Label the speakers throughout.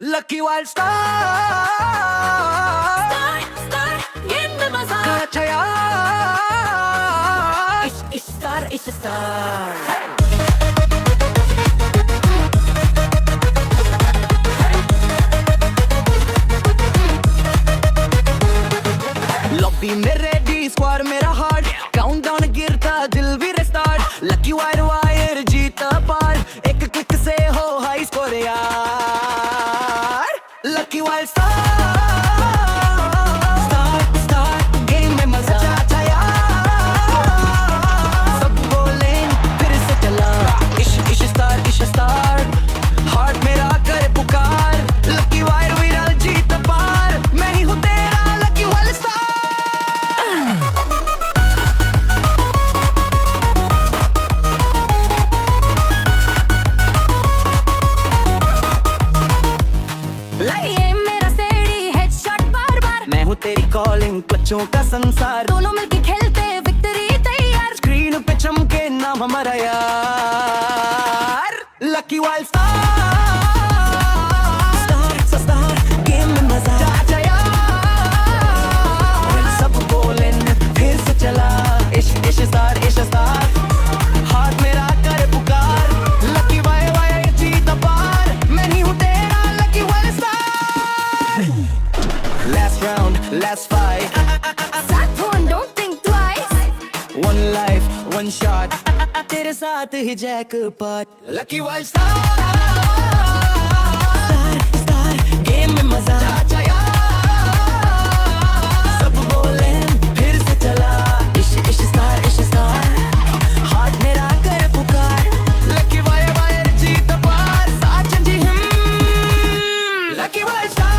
Speaker 1: Lucky wild star,
Speaker 2: Star, ये में मजा
Speaker 1: अच्छा यार
Speaker 2: इश स्टार
Speaker 1: लॉबी में रेडी स्क्वाड मेरा हार्ट काउंटडाउन गिरता दिल भी रिस्टार्ट लकी वायर वायर जीता पार एक क्लिक से हो हाई स्कोर यार लकी वायर स्टार गेम में मजा अच्छा यार सब बोले फिर से चला इश स्टार हार्ट मेरा करे पुकार लकी वायर विरल जीता पार मैं ही हूँ तेरा लकी वायर स्टार
Speaker 2: ये मेरा सेडी हेडशॉट बार बार
Speaker 1: मैं हूँ तेरी कॉलिंग बच्चों का संसार
Speaker 2: दोनों मिलके खेलते विक्ट्री तैयार
Speaker 1: स्क्रीन पे चमके नाम हमारा यार लकी वाइल्ड स्टार गेम में मजा आजा यार सब बोले फिर से चला इश स्टार हाथ मेरा करे पुकार लकी वाई जीत पार मैं ही हूँ तेरा lucky wild star last round last fight
Speaker 2: साथ हो and don't think twice
Speaker 1: one life one shot तेरे साथ ही jackpot lucky wild star game में मजा आजा यार सब बोले फिर से चला इश स्टार हार्ट मेरा करे पुकार लकी वायर जीत पार साथ जी हम lucky wild star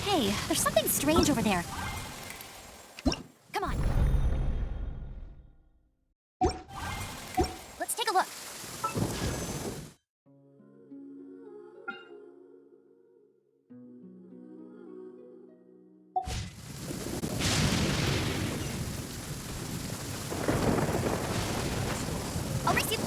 Speaker 2: Hey, there's something strange over there. Come on. Let's take a look. I'll race you.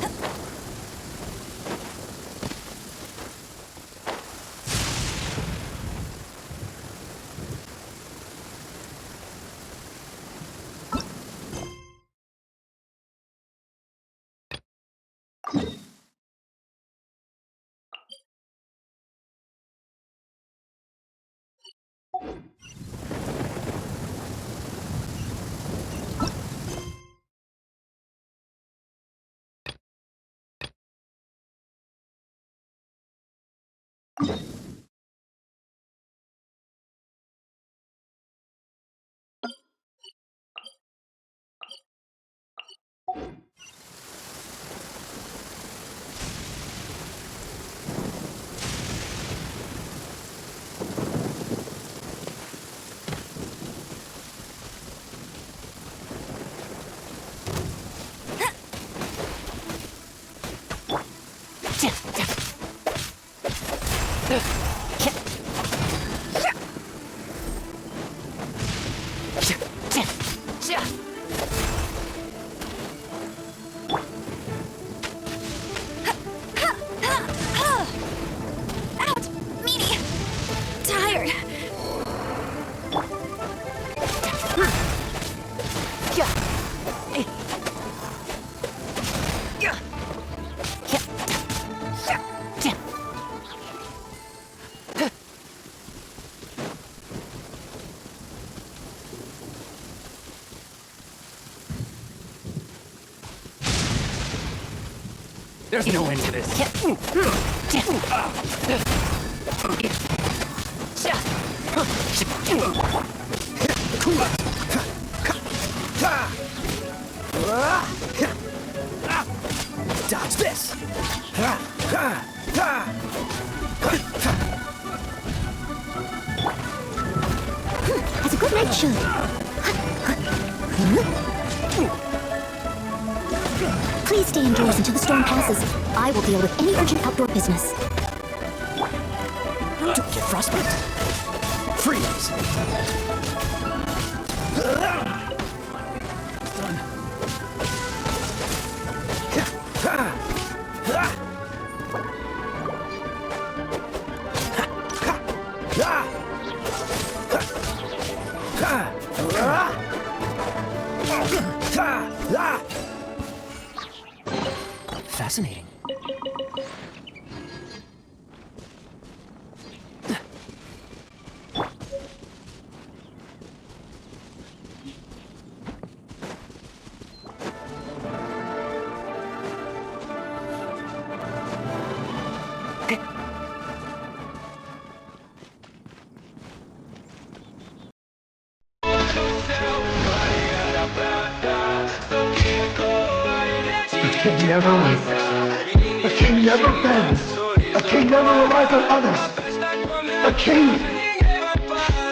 Speaker 2: Out!
Speaker 1: There's no end to this. Dodge this!
Speaker 2: As a good knight should. Please stay indoors until the storm passes. I will deal with any urgent outdoor business.
Speaker 1: Don't get frostbite. Freeze! Fascinating.
Speaker 3: A king never weeps. A king never bends. A king never relies on others. A king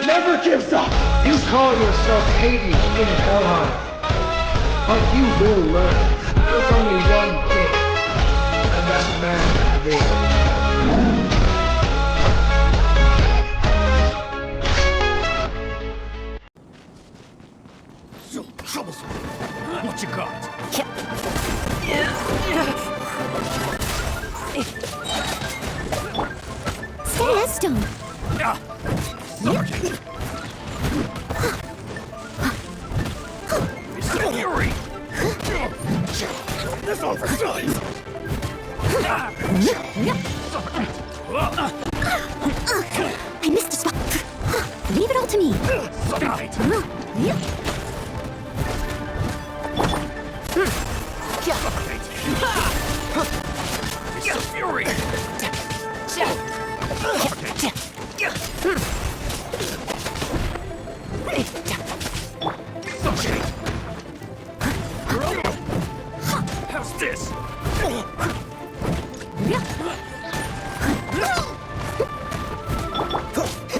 Speaker 3: never gives up. You call yourself Hades in Helheim, but you will learn. There's only one king, and that's a man like me.
Speaker 1: So troublesome. What you got?
Speaker 2: Stay as stone.
Speaker 1: Suffocate. It's a fury. This one for size.
Speaker 2: I missed a spot. Leave it all to me.
Speaker 1: Suffocate. It's a fury. Suffocate. You're over. How's this?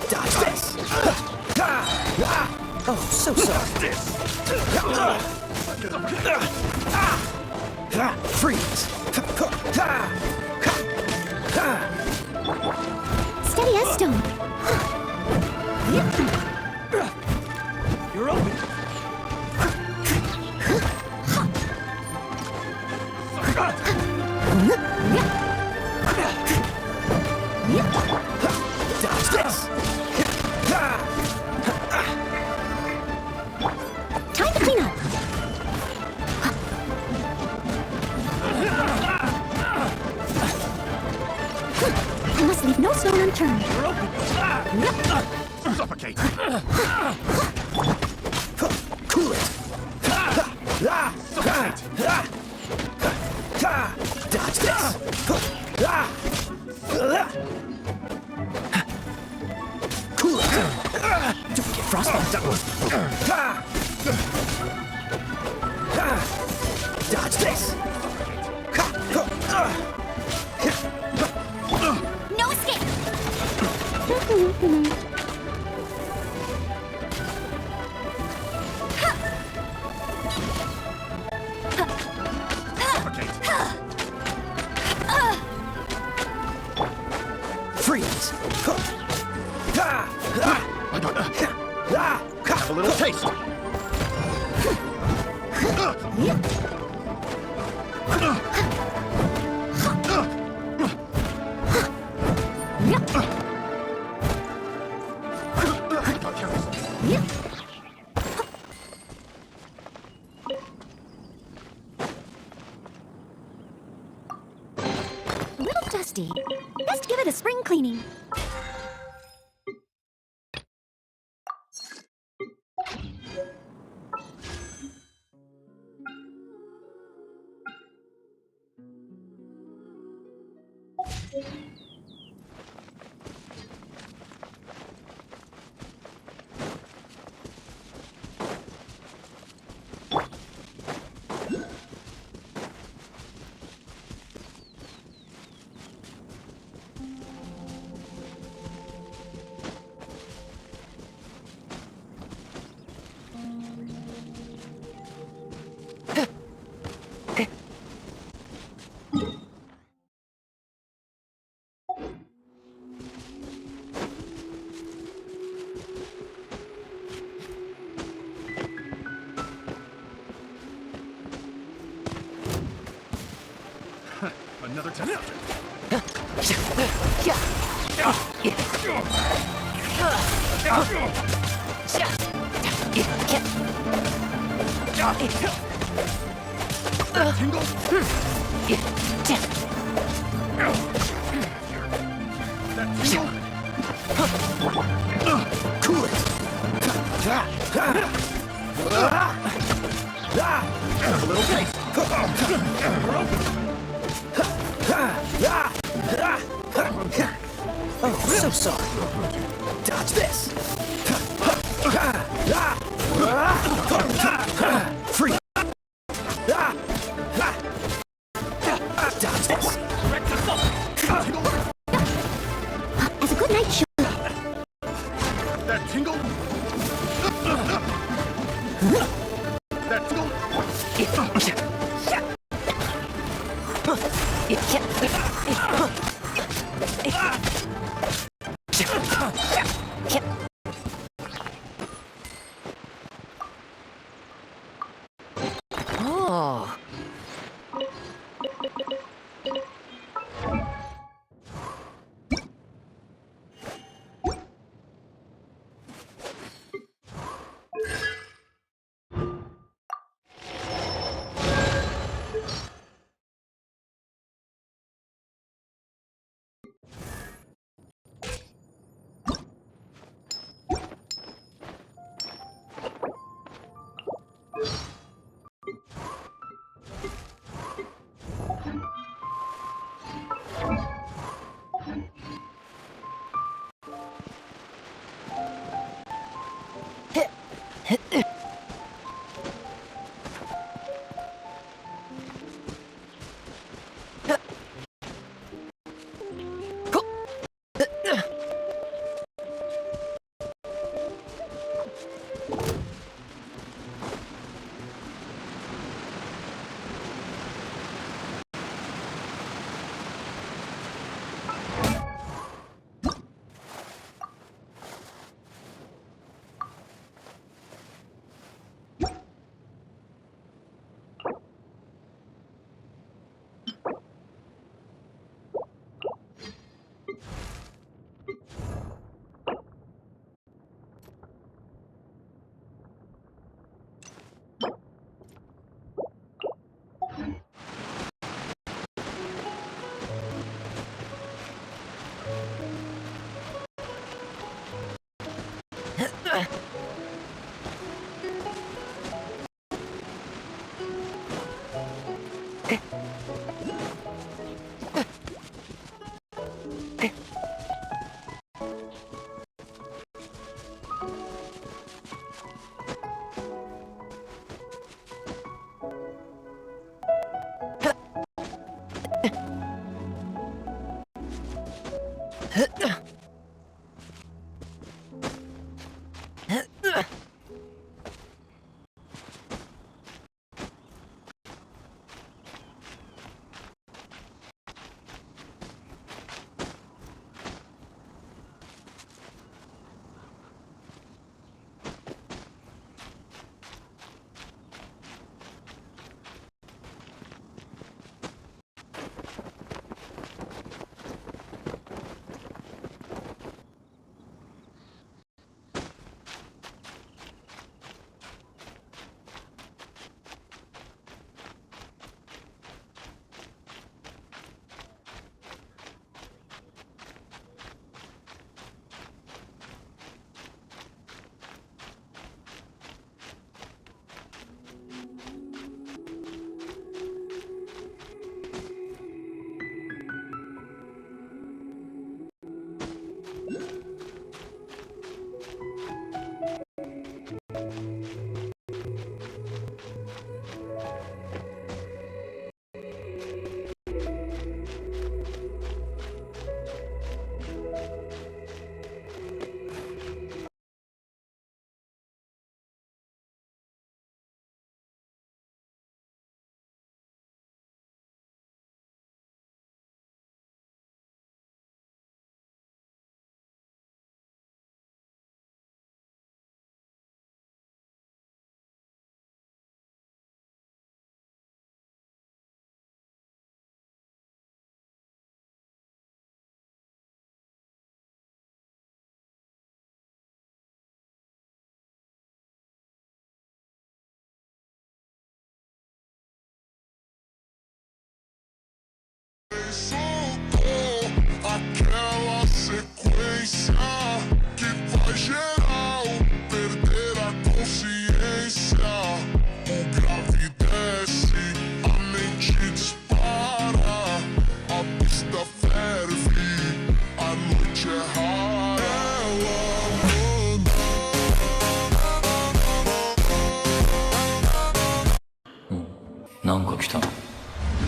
Speaker 1: Dodge this. Oh, so sorry. This. Freeze.
Speaker 2: Steady as stone.
Speaker 1: You're open. Dodge this.
Speaker 2: Time to clean up. I must leave no stone unturned.
Speaker 1: You're open. Suffocate. Cool it. Suffocate. Dodge this. Cool it. Don't get frostbite. Dodge this.
Speaker 2: No escape.
Speaker 1: Freeze. Have a little taste.
Speaker 2: A little dusty. Best give it a spring cleaning.
Speaker 4: Another test. Tingle. That tingle. Cool it. A little taste.
Speaker 1: Oh, so sorry. Dodge this. Free. Dodge this.
Speaker 2: As a good night show.
Speaker 4: That tingle. That tingle.
Speaker 1: Oh.
Speaker 5: aquela sequência que faz geral perder a consciência. O grave desce, a mente dispara, a pista ferve, a noite é rara.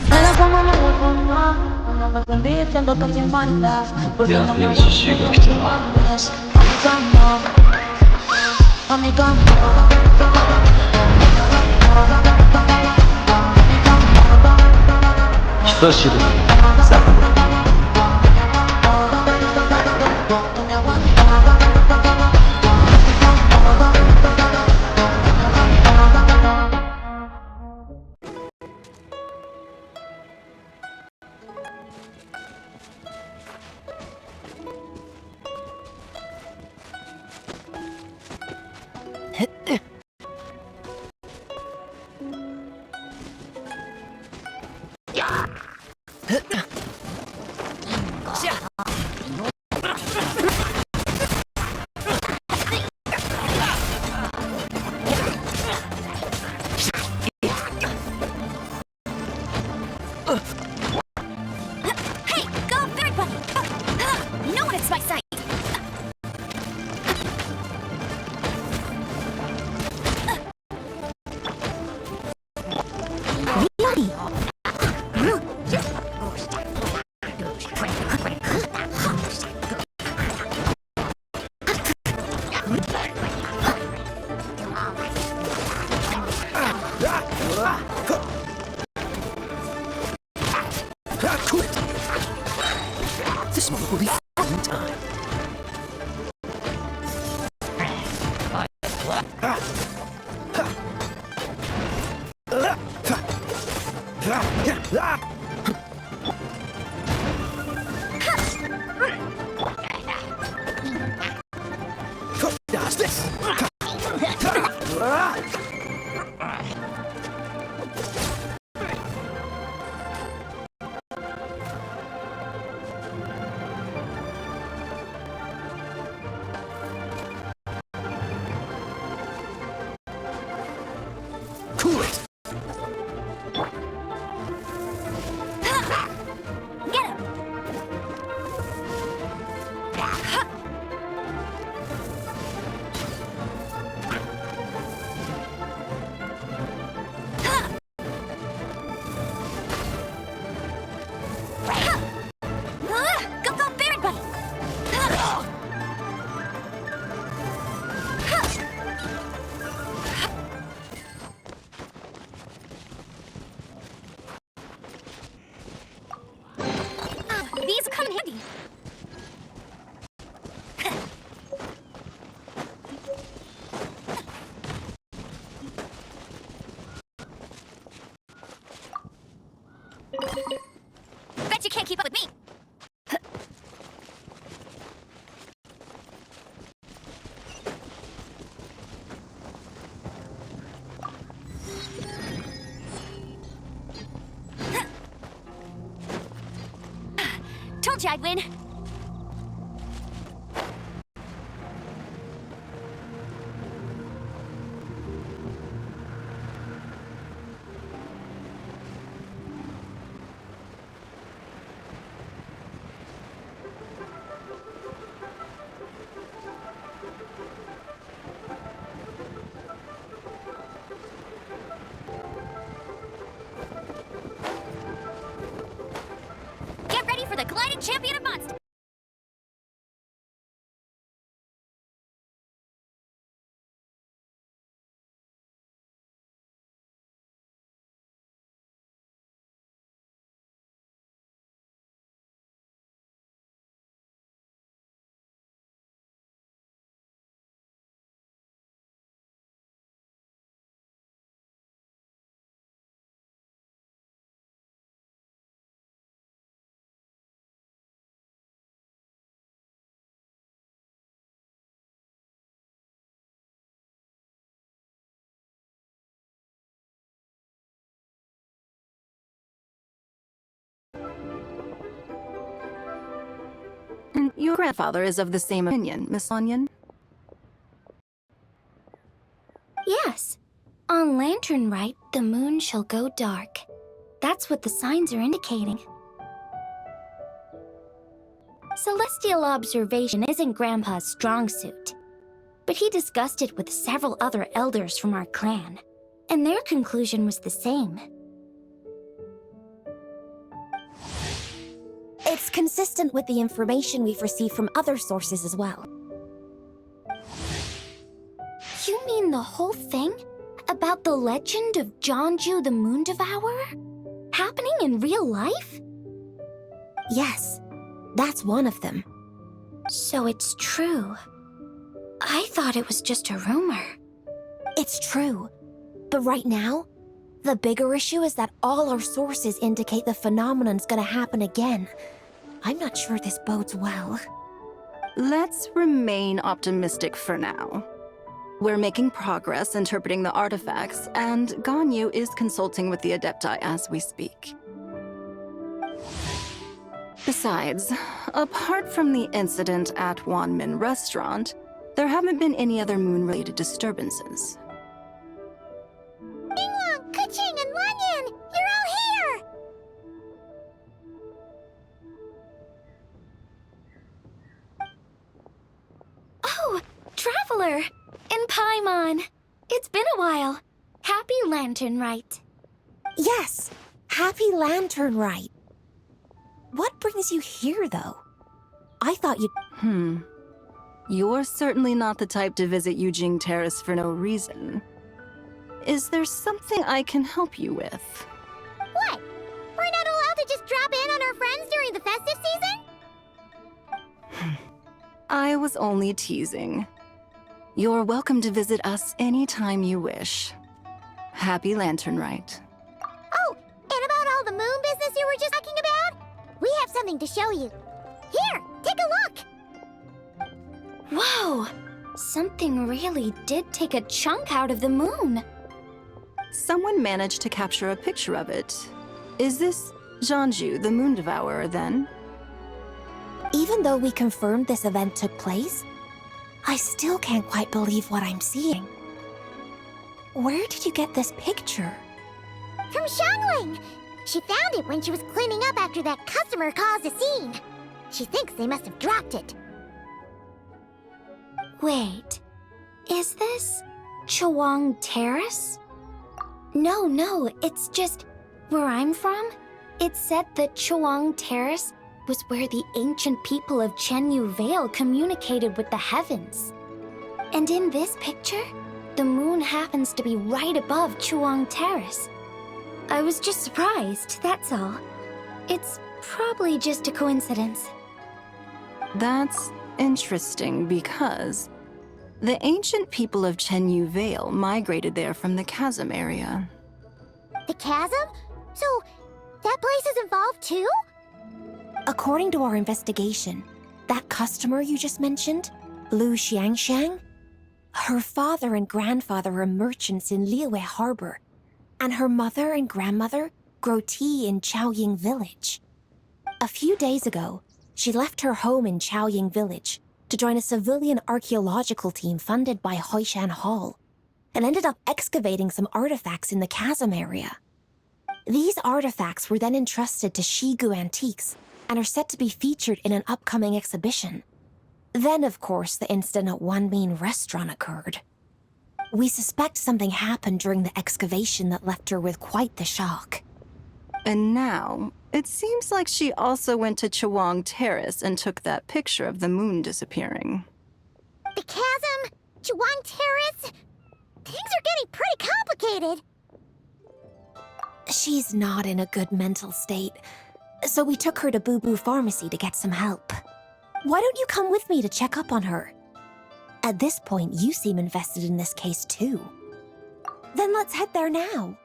Speaker 5: Ela
Speaker 6: なんか来たな。 いや、いや、獅子が来たな。久しぶり。さあ。
Speaker 2: Hey, go, everybody! No one hits my sight! Really?
Speaker 1: Quit! This moment will be fun in time. Does this? Cool it!
Speaker 2: Get him! Go, go, everybody! These come in handy. Bet you can't keep up with me. Told you I'd win. Get ready for the gliding champion of monsters.
Speaker 7: Your grandfather is of the same opinion, Miss Onion.
Speaker 2: Yes. On Lantern Rite, the moon shall go dark. That's what the signs are indicating. Celestial observation isn't Grandpa's strong suit, but he discussed it with several other elders from our clan, and their conclusion was the same.
Speaker 8: It's consistent with the information we've received from other sources as well.
Speaker 2: You mean the whole thing? About the legend of Jeonju the Moon Devourer? Happening in real life?
Speaker 8: Yes, that's one of them.
Speaker 2: So it's true. I thought it was just a rumor.
Speaker 8: It's true. But right now, the bigger issue is that all our sources indicate the phenomenon's gonna happen again. I'm not sure this bodes well.
Speaker 7: Let's remain optimistic for now. We're making progress interpreting the artifacts, and Ganyu is consulting with the Adepti as we speak. Besides, apart from the incident at Wanmin Restaurant, there haven't been any other moon-related disturbances.
Speaker 2: Bingwang, Kuching, and Lanyan! You're all here! Oh, Traveler! And Paimon! It's been a while. Happy Lantern Rite.
Speaker 8: Yes, happy Lantern Rite. What brings you here, though? I thought you'd...
Speaker 7: You're certainly not the type to visit Yujing Terrace for no reason. Is there something I can help you with?
Speaker 2: What? We're not allowed to just drop in on our friends during the festive season?
Speaker 7: I was only teasing. You're welcome to visit us anytime you wish. Happy Lantern Rite.
Speaker 2: Oh, and about all the moon business you were just talking about? We have something to show you. Here, take a look! Whoa! Something really did take a chunk out of the moon.
Speaker 7: Someone managed to capture a picture of it. Is this Jeonju, the Moon Devourer, then?
Speaker 8: Even though we confirmed this event took place, I still can't quite believe what I'm seeing. Where did you get this picture?
Speaker 2: From Xiangling! She found it when she was cleaning up after that customer caused a scene. She thinks they must have dropped it. Wait, is this Chawang Terrace? No, it's just where I'm from. It said that Chawang Terrace was where the ancient people of Chenyu Vale communicated with the heavens. And in this picture, the moon happens to be right above Chawang Terrace. I was just surprised, that's all. It's probably just a coincidence.
Speaker 7: That's interesting because the ancient people of Chenyu Vale migrated there from the chasm area.
Speaker 2: The chasm? So, that place is involved too?
Speaker 8: According to our investigation, that customer you just mentioned, Lu Xiangxiang, her father and grandfather were merchants in Liyue Harbor, and her mother and grandmother grow tea in Chaoying Village. A few days ago, she left her home in Chaoying Village to join a civilian archaeological team funded by Hoishan Hall, and ended up excavating some artifacts in the chasm area. These artifacts were then entrusted to Shigu Antiques and are set to be featured in an upcoming exhibition. Then, of course, the incident at Wanmin Restaurant occurred. We suspect something happened during the excavation that left her with quite the shock.
Speaker 7: And now, it seems like she also went to Chawang Terrace and took that picture of the moon disappearing.
Speaker 2: The chasm? Chawang Terrace? Things are getting pretty complicated.
Speaker 8: She's not in a good mental state, so we took her to Boo Boo Pharmacy to get some help. Why don't you come with me to check up on her? At this point, you seem invested in this case too. Then let's head there now.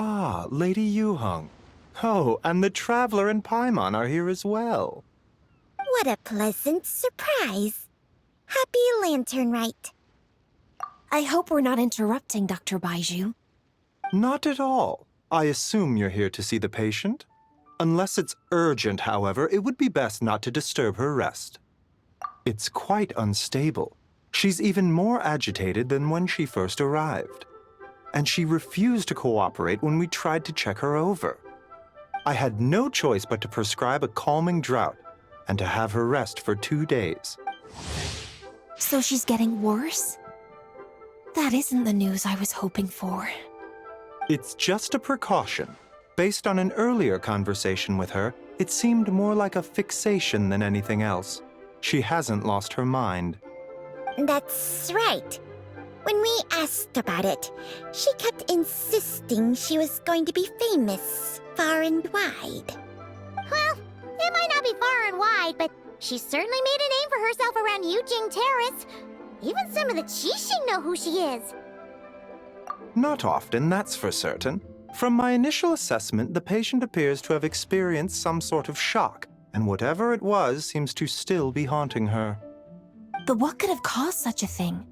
Speaker 9: Ah, Lady Yuheng. Oh, and the Traveler and Paimon are here as well.
Speaker 2: What a pleasant surprise. Happy Lantern Rite.
Speaker 8: I hope we're not interrupting, Dr. Baiju.
Speaker 9: Not at all. I assume you're here to see the patient? Unless it's urgent, however, it would be best not to disturb her rest. It's quite unstable. She's even more agitated than when she first arrived. and she refused to cooperate when we tried to check her over. I had no choice but to prescribe a calming draught and to have her rest for 2 days.
Speaker 8: So she's getting worse? That isn't the news I was hoping for.
Speaker 9: It's just a precaution. Based on an earlier conversation with her, it seemed more like a fixation than anything else. She hasn't lost her mind.
Speaker 10: That's right. When we asked about it, she kept insisting she was going to be famous far and wide.
Speaker 2: Well, it might not be far and wide, but she certainly made a name for herself around Yujing Terrace. Even some of the Qixing know who she is.
Speaker 9: Not often, that's for certain. From my initial assessment, the patient appears to have experienced some sort of shock, and whatever it was seems to still be haunting her.
Speaker 8: But what could have caused such a thing?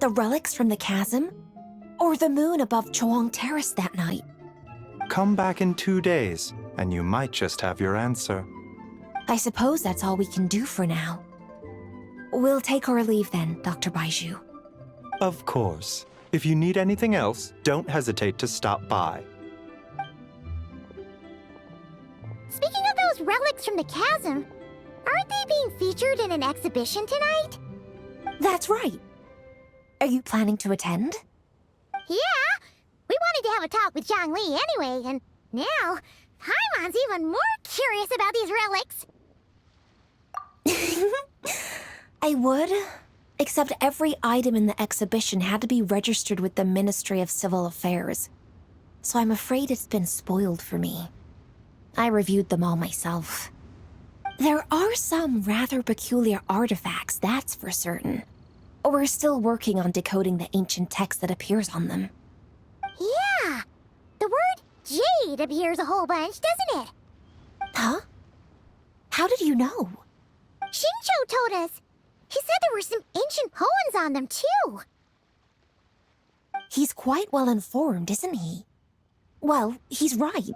Speaker 8: The relics from the chasm? Or the moon above Chuang Terrace that night?
Speaker 9: Come back in 2 days, and you might just have your answer.
Speaker 8: I suppose that's all we can do for now. We'll take our leave then, Dr. Baiju.
Speaker 9: Of course. If you need anything else, don't hesitate to stop by.
Speaker 2: Speaking of those relics from the chasm, aren't they being featured in an exhibition tonight?
Speaker 8: That's right. Are you planning to attend?
Speaker 2: Yeah! We wanted to have a talk with Zhangli anyway, and now Paimon's even more curious about these relics.
Speaker 8: I would, except every item in the exhibition had to be registered with the Ministry of Civil Affairs. So I'm afraid it's been spoiled for me. I reviewed them all myself. There are some rather peculiar artifacts, that's for certain. We're still working on decoding the ancient text that appears on them.
Speaker 2: Yeah! The word jade appears a whole bunch, doesn't it?
Speaker 8: Huh? How did you know?
Speaker 2: Shincho told us. He said there were some ancient poems on them, too.
Speaker 8: He's quite well informed, isn't he? Well, he's right.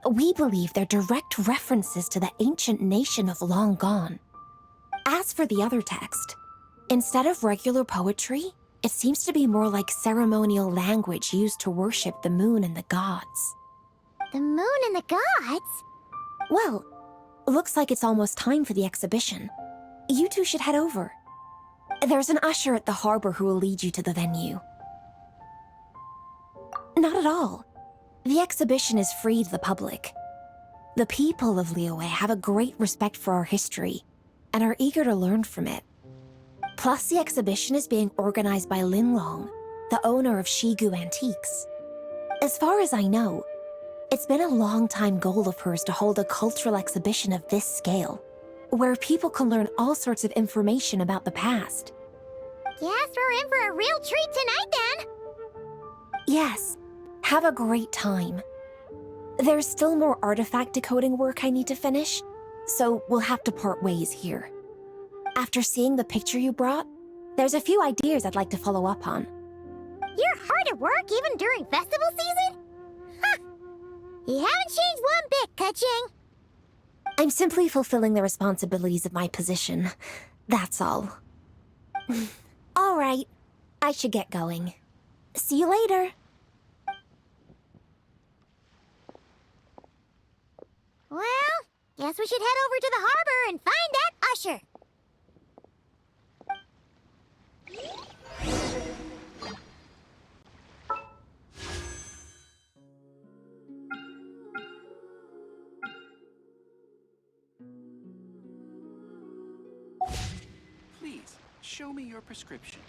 Speaker 8: We believe they're direct references to the ancient nation of long gone. As for the other text, instead of regular poetry, it seems to be more like ceremonial language used to worship the moon and the gods.
Speaker 2: The moon and the gods?
Speaker 8: Well, looks like it's almost time for the exhibition. You two should head over. There's an usher at the harbor who will lead you to the venue. Not at all. The exhibition is free to the public. The people of Liyue have a great respect for our history and are eager to learn from it. Plus, the exhibition is being organized by Linlong, the owner of Shigu Antiques. As far as I know, it's been a long-time goal of hers to hold a cultural exhibition of this scale, where people can learn all sorts of information about the past.
Speaker 2: Guess we're in for a real treat tonight, then.
Speaker 8: Yes, have a great time. There's still more artifact decoding work I need to finish, so we'll have to part ways here. After seeing the picture you brought, there's a few ideas I'd like to follow up on.
Speaker 2: You're hard at work even during festival season? Huh. You haven't changed one bit, Kaching.
Speaker 8: I'm simply fulfilling the responsibilities of my position. That's all. All right, I should get going. See you later.
Speaker 2: Well, guess we should head over to the harbor and find that usher.
Speaker 11: Please, show me your prescription.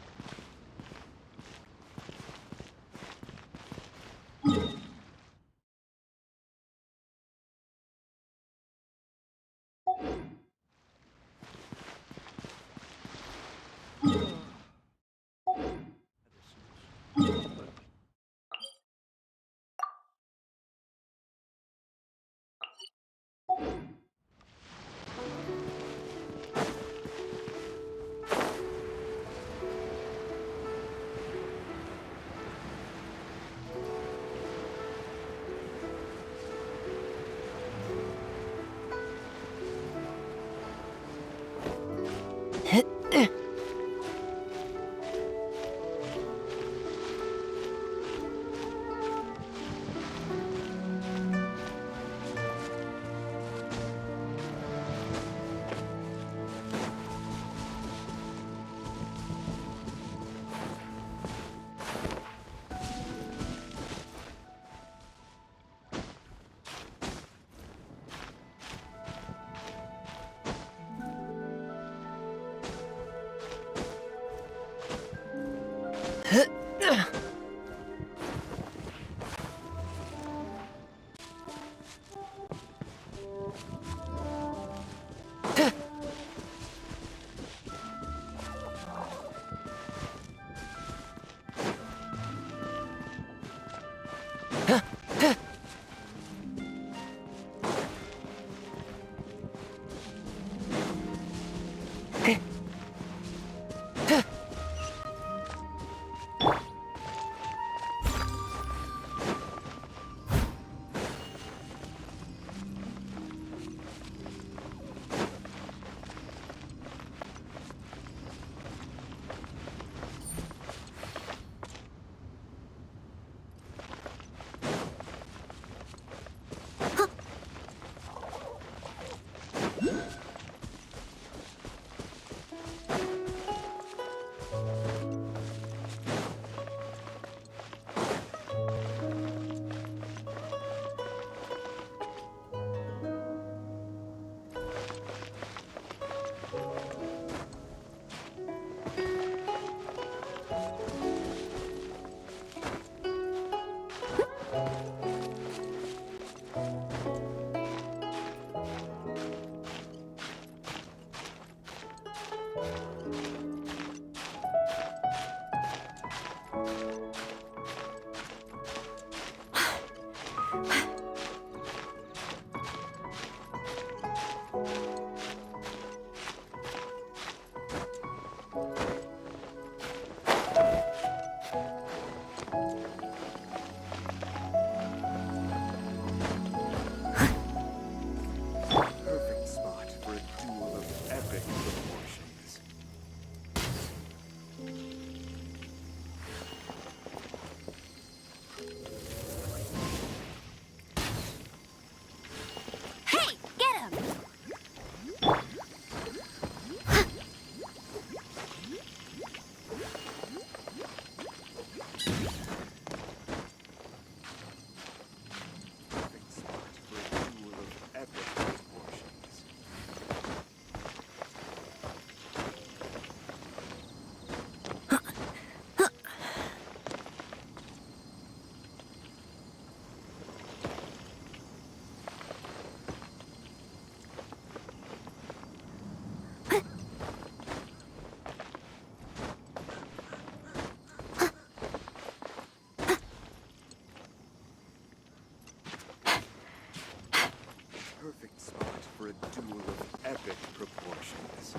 Speaker 11: for a duel of epic proportions.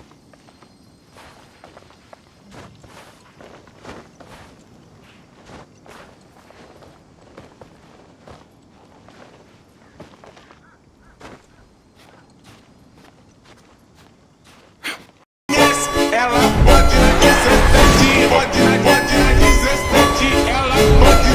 Speaker 5: Ela pode na 17, pode na 17, ela pode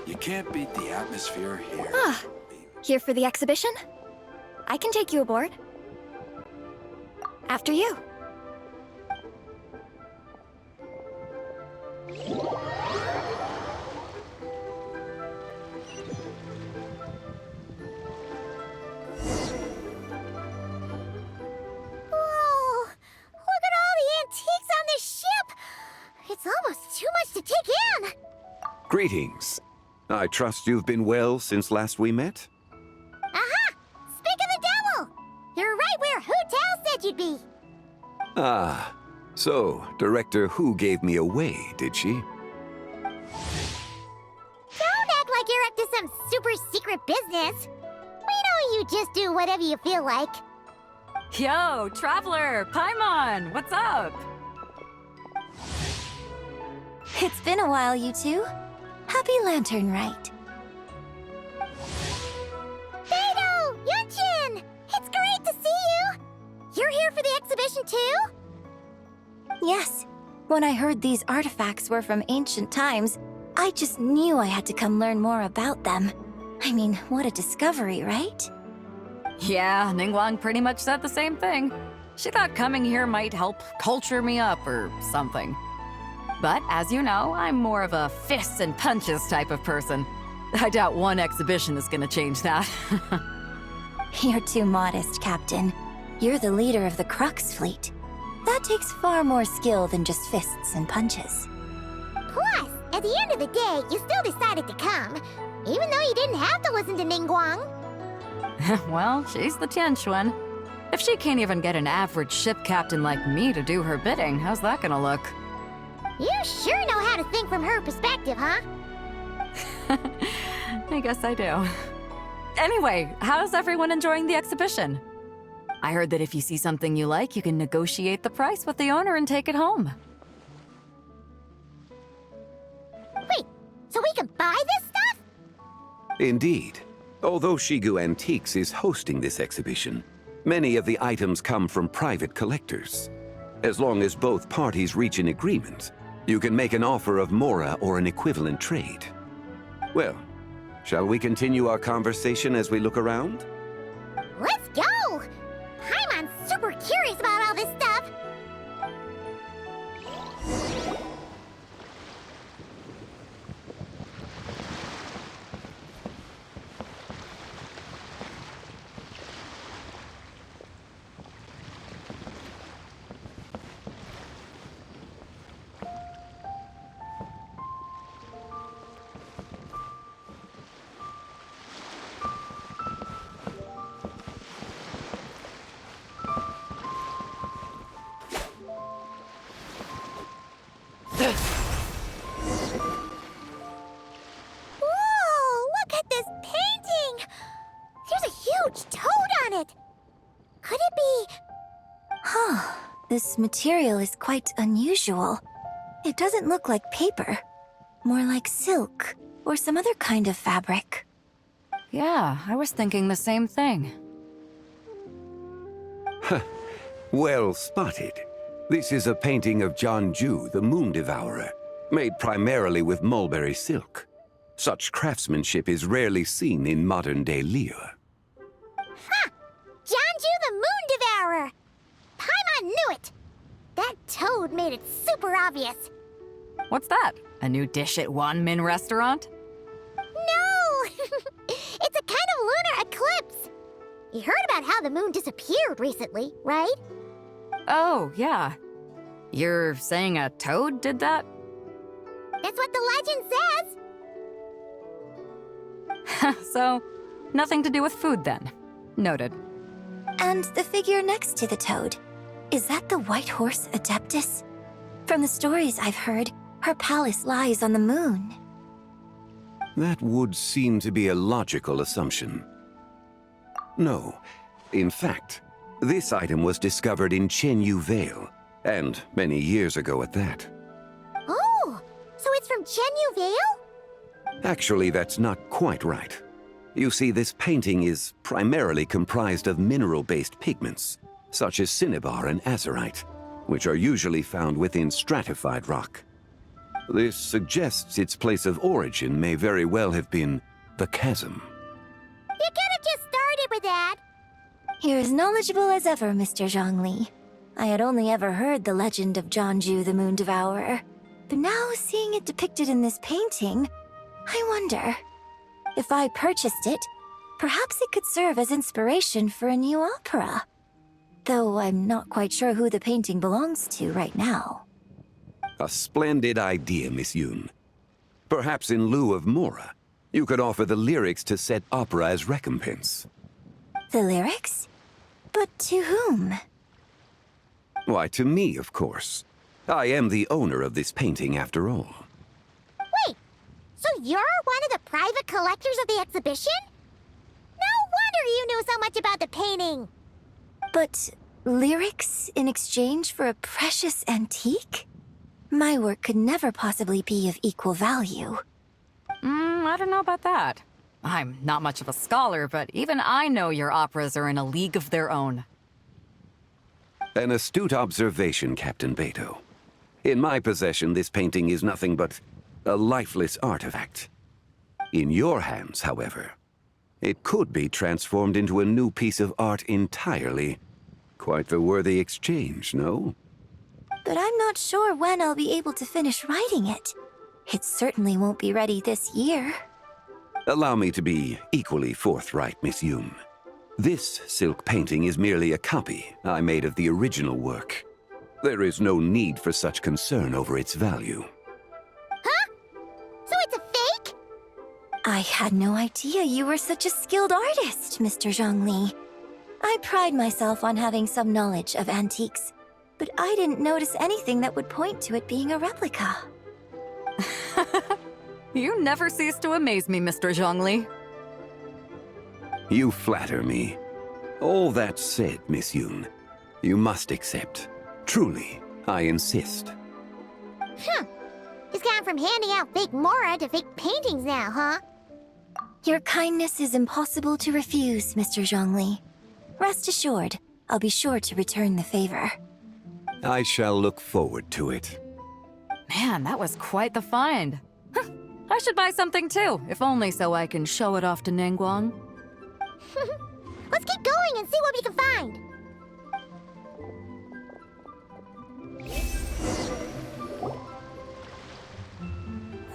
Speaker 11: You can't beat the atmosphere here.
Speaker 2: Ah, here for the exhibition? I can take you aboard. After you.
Speaker 10: Whoa! Look at all the antiques on this ship! It's almost too much to take in!
Speaker 12: Greetings. I trust you've been well since last we met?
Speaker 10: Aha! Speak of the devil! You're right where Hu Tao said you'd be!
Speaker 12: Ah, so Director Hu gave me away, did she?
Speaker 10: Don't act like you're up to some super secret business! We know you just do whatever you feel like.
Speaker 13: Yo, Traveler! Paimon! What's up?
Speaker 2: It's been a while, you two. Happy Lantern Rite.
Speaker 10: Beidou! Yunchin! It's great to see you! You're here for the exhibition too?
Speaker 2: Yes. When I heard these artifacts were from ancient times, I just knew I had to come learn more about them. I mean, what a discovery, right?
Speaker 13: Yeah, Ningguang pretty much said the same thing. She thought coming here might help culture me up or something. But as you know, I'm more of a fists and punches type of person. I doubt one exhibition is gonna change that.
Speaker 2: You're too modest, Captain. You're the leader of the Crux fleet. That takes far more skill than just fists and punches.
Speaker 10: Plus, at the end of the day, you still decided to come, even though you didn't have to listen to Ningguang.
Speaker 13: Well, she's the Tianquan. If she can't even get an average ship captain like me to do her bidding, how's that gonna look?
Speaker 10: You sure know how to think from her perspective, huh?
Speaker 13: I guess I do. Anyway, how's everyone enjoying the exhibition? I heard that if you see something you like, you can negotiate the price with the owner and take it home.
Speaker 10: Wait, so we can buy this stuff?
Speaker 12: Indeed. Although Shigu Antiques is hosting this exhibition, many of the items come from private collectors. As long as both parties reach an agreement, You can make an offer of Mora or an equivalent trade. Well, shall we continue our conversation as we look around?
Speaker 10: Let's go! Paimon's super curious about all this stuff. Whoa! Look at this painting! There's a huge toad on it! Could it be...
Speaker 8: Huh. This material is quite unusual. It doesn't look like paper. More like silk, or some other kind of fabric.
Speaker 13: Yeah, I was thinking the same thing.
Speaker 12: Well spotted. This is a painting of Jianju, the Moon Devourer, made primarily with mulberry silk. Such craftsmanship is rarely seen in modern-day Liyue.
Speaker 10: Ha! Jianju the Moon Devourer! Paimon knew it! That toad made it super obvious.
Speaker 13: What's that? A new dish at Wanmin restaurant?
Speaker 10: No! It's a kind of lunar eclipse. You heard about how the moon disappeared recently, right?
Speaker 13: Oh, yeah. You're saying a toad did that?
Speaker 10: That's what the legend says.
Speaker 13: So, nothing to do with food then. Noted.
Speaker 8: And the figure next to the toad. Is that the white horse Adeptus? From the stories I've heard, her palace lies on the moon.
Speaker 12: That would seem to be a logical assumption. No. In fact, this item was discovered in Chenyu Vale, and many years ago at that.
Speaker 10: Oh, so it's from Chenyu Vale?
Speaker 12: Actually, that's not quite right. You see, this painting is primarily comprised of mineral-based pigments, such as cinnabar and azurite, which are usually found within stratified rock. This suggests its place of origin may very well have been the chasm.
Speaker 10: You could have just started with that.
Speaker 8: You're as knowledgeable as ever, Mr. Zhongli. I had only ever heard the legend of Jianju the Moon Devourer, but now seeing it depicted in this painting, I wonder, if I purchased it, perhaps it could serve as inspiration for a new opera. Though I'm not quite sure who the painting belongs to right now.
Speaker 12: A splendid idea, Miss Yoon. Perhaps in lieu of Mora, you could offer the lyrics to said opera as recompense.
Speaker 8: The lyrics? But to whom?
Speaker 12: Why, to me, of course. I am the owner of this painting, after all.
Speaker 10: Wait, so you're one of the private collectors of the exhibition? No wonder you knew so much about the painting.
Speaker 8: But lyrics in exchange for a precious antique? My work could never possibly be of equal value.
Speaker 13: I don't know about that. I'm not much of a scholar, but even I know your operas are in a league of their own.
Speaker 12: An astute observation, Captain Beto. In my possession, this painting is nothing but a lifeless artifact. In your hands, however, it could be transformed into a new piece of art entirely. Quite the worthy exchange, no?
Speaker 8: But I'm not sure when I'll be able to finish writing it. It certainly won't be ready this year.
Speaker 12: Allow me to be equally forthright, Miss Yoon. This silk painting is merely a copy I made of the original work. There is no need for such concern over its value.
Speaker 10: Huh? So it's a fake?
Speaker 8: I had no idea you were such a skilled artist, Mr. Zhongli. I pride myself on having some knowledge of antiques, but I didn't notice anything that would point to it being a replica.
Speaker 13: You never cease to amaze me, Mr. Zhongli.
Speaker 12: You flatter me. All that said, Miss Yoon, you must accept. Truly, I insist.
Speaker 10: Huh. He's gone from handing out fake Mora to fake paintings now, huh?
Speaker 8: Your kindness is impossible to refuse, Mr. Zhongli. Rest assured, I'll be sure to return the favor.
Speaker 12: I shall look forward to it.
Speaker 13: Man, that was quite the find. Huh, I should buy something too, if only so I can show it off to Ningguang.
Speaker 10: Let's keep going and see what we can find.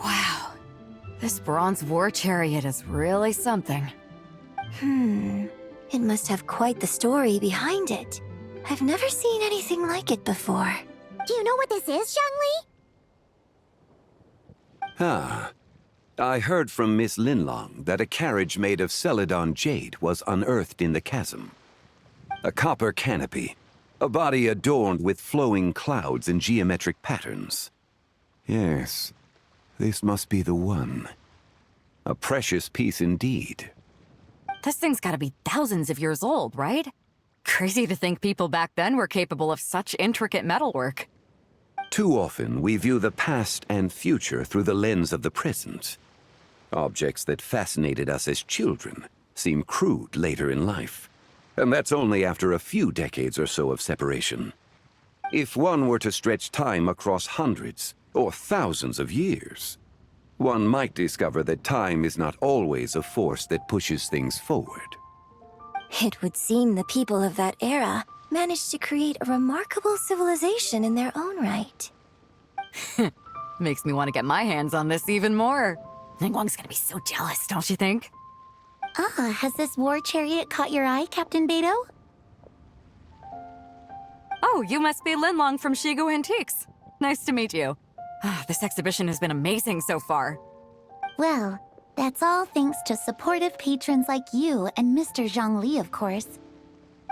Speaker 13: Wow, this bronze war chariot is really something.
Speaker 8: It must have quite the story behind it. I've never seen anything like it before.
Speaker 10: Do you know what this is, Zhongli?
Speaker 12: Ah. I heard from Miss Linlong that a carriage made of Celadon jade was unearthed in the chasm. A copper canopy, a body adorned with flowing clouds and geometric patterns. Yes, this must be the one. A precious piece indeed.
Speaker 13: This thing's gotta be thousands of years old, right? Crazy to think people back then were capable of such intricate metalwork.
Speaker 12: Too often, we view the past and future through the lens of the present. Objects that fascinated us as children seem crude later in life. And that's only after a few decades or so of separation. If one were to stretch time across hundreds or thousands of years, one might discover that time is not always a force that pushes things forward.
Speaker 8: It would seem the people of that era managed to create a remarkable civilization in their own right.
Speaker 13: Makes me want to get my hands on this even more. Ningguang's gonna be so jealous, don't you think?
Speaker 10: Ah, has this war chariot caught your eye, Captain Beto?
Speaker 13: Oh, you must be Linlong from Shigo Antiques. Nice to meet you. This exhibition has been amazing so far.
Speaker 10: Well, that's all thanks to supportive patrons like you and Mr. Zhongli, of course.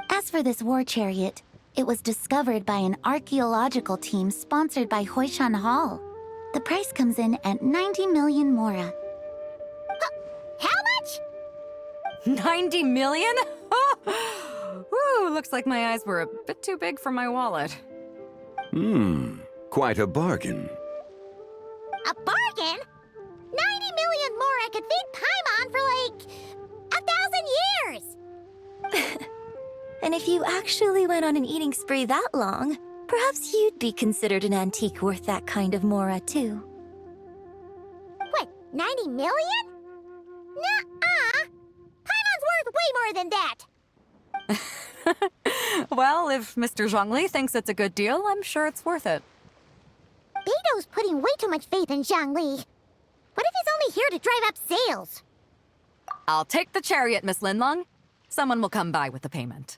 Speaker 10: As for this war chariot, it was discovered by an archaeological team sponsored by Hoishan Hall. The price comes in at 90 million mora. How much?
Speaker 13: 90 million? Woo, looks like my eyes were a bit too big for my wallet.
Speaker 12: Quite a bargain.
Speaker 10: A bargain? 90 million mora could feed Paimon for like 1,000 years!
Speaker 8: And if you actually went on an eating spree that long, perhaps you'd be considered an antique worth that kind of mora, too.
Speaker 10: What, 90 million? Nuh-uh! Paimon's worth way more than that!
Speaker 13: Well, if Mr. Zhongli thinks it's a good deal, I'm sure it's worth it.
Speaker 10: Beto's putting way too much faith in Zhongli. What if he's only here to drive up sales?
Speaker 13: I'll take the chariot, Miss Linlong. Someone will come by with the payment.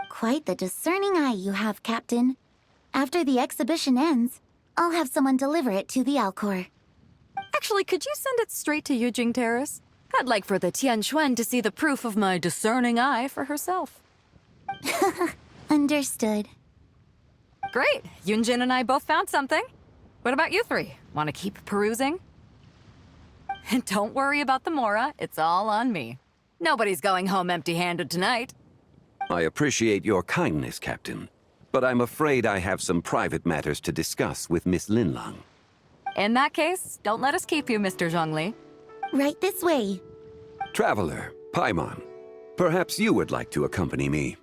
Speaker 10: Quite the discerning eye you have, Captain. After the exhibition ends, I'll have someone deliver it to the Alcor.
Speaker 13: Actually, could you send it straight to Yujing Terrace? I'd like for the Tianquan to see the proof of my discerning eye for herself.
Speaker 10: Understood.
Speaker 13: Great. Yunjin and I both found something. What about you three? Want to keep perusing? And don't worry about the mora. It's all on me. Nobody's going home empty-handed tonight.
Speaker 12: I appreciate your kindness, Captain, but I'm afraid I have some private matters to discuss with Miss Linlong.
Speaker 13: In that case, don't let us keep you, Mr. Zhongli.
Speaker 10: Right this way.
Speaker 12: Traveler, Paimon, perhaps you would like to accompany me.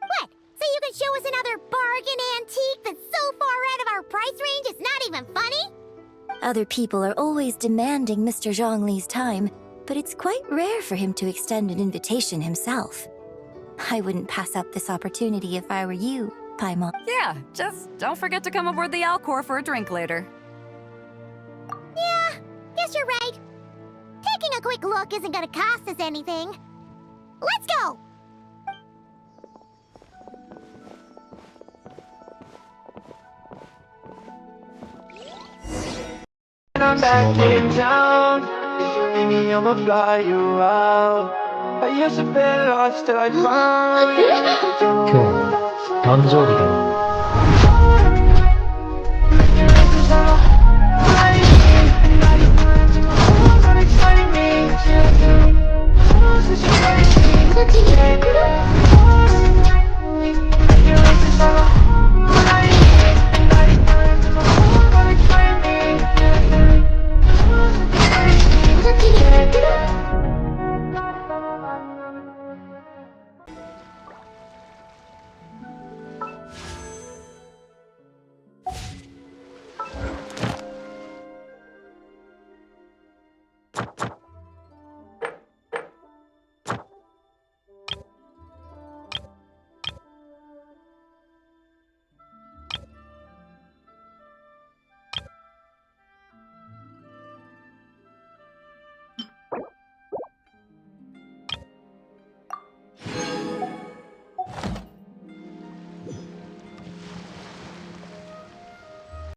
Speaker 10: What? So you can show us another bargain antique that's so far out of our price range it's not even funny?
Speaker 8: Other people are always demanding Mr. Zhongli's time, but it's quite rare for him to extend an invitation himself. I wouldn't pass up this opportunity if I were you, Paimon.
Speaker 13: Yeah, just don't forget to come aboard the Alcor for a drink later.
Speaker 10: Yeah, guess you're right. Taking a quick look isn't gonna cost us anything. Let's go!
Speaker 1: I'm back in town. If you need me, I'ma fly you out. I used to be lost till I found you.
Speaker 6: 今日誕生日だ